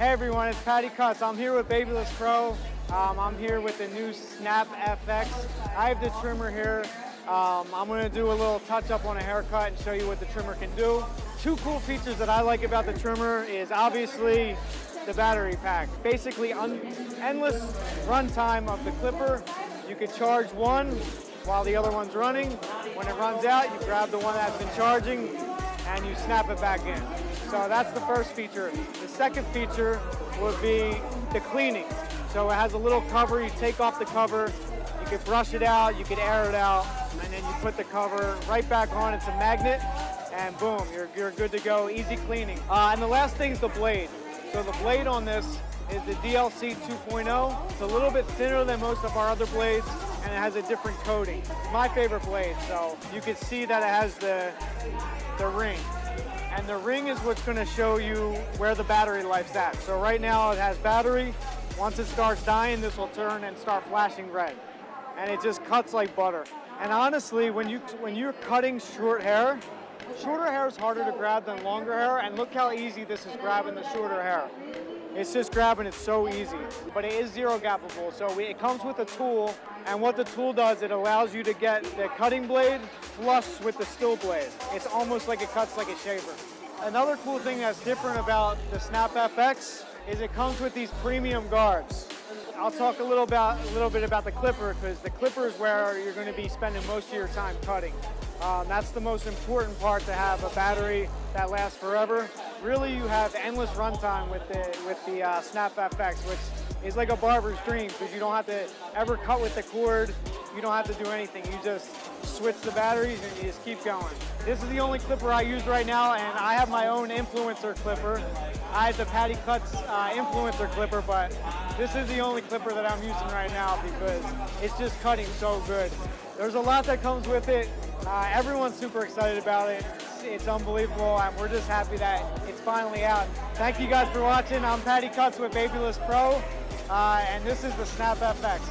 Hey everyone, it's Patty Cuts. I'm here with BaBylissPro. I'm here with the new SNAPFX. I have the trimmer here. I'm going to do a little touch up on a haircut and show you what the trimmer can do. Two cool features that I like about the trimmer is obviously the battery pack. Basically endless runtime of the clipper. You could charge one while the other one's running. When it runs out, you grab the one that's been charging and you snap it back in. So that's the first feature. The second feature would be the cleaning. So it has a little cover, you take off the cover, you could brush it out, you could air it out, and then you put the cover right back on. It's a magnet, and boom, you're good to go, easy cleaning. And the last thing is the blade. So the blade on this is the DLC 2.0. It's a little bit thinner than most of our other blades, and it has a different coating. It's my favorite blade, so you can see that it has the ring. And the ring is what's going to show you where the battery life's at. So right now it has battery. Once it starts dying, this will turn and start flashing red. And it just cuts like butter. And honestly, when you're cutting shorter hair is harder to grab than longer hair. And look how easy this is grabbing the shorter hair. It's just grabbing it so easy. But it is zero gappable, so it comes with a tool. And what the tool does, it allows you to get the cutting blade flush with the still blade. It's almost like it cuts like a shaver. Another cool thing that's different about the SNAPFX is it comes with these premium guards. I'll talk a little bit about the clipper, because the clipper is where you're going to be spending most of your time cutting. That's the most important part, to have a battery that lasts forever. Really, you have endless runtime with the SNAPFX, which is like a barber's dream, because you don't have to ever cut with the cord. You don't have to do anything. You just switch the batteries and you just keep going. This is the only clipper I use right now, and I have my own influencer clipper. I have the Patty Cuts influencer clipper, but this is the only clipper that I'm using right now because it's just cutting so good. There's a lot that comes with it. Everyone's super excited about it. It's unbelievable, and we're just happy that it's finally out. Thank you guys for watching. I'm Patty Cuts with BaBylissPro, and this is the SNAPFX.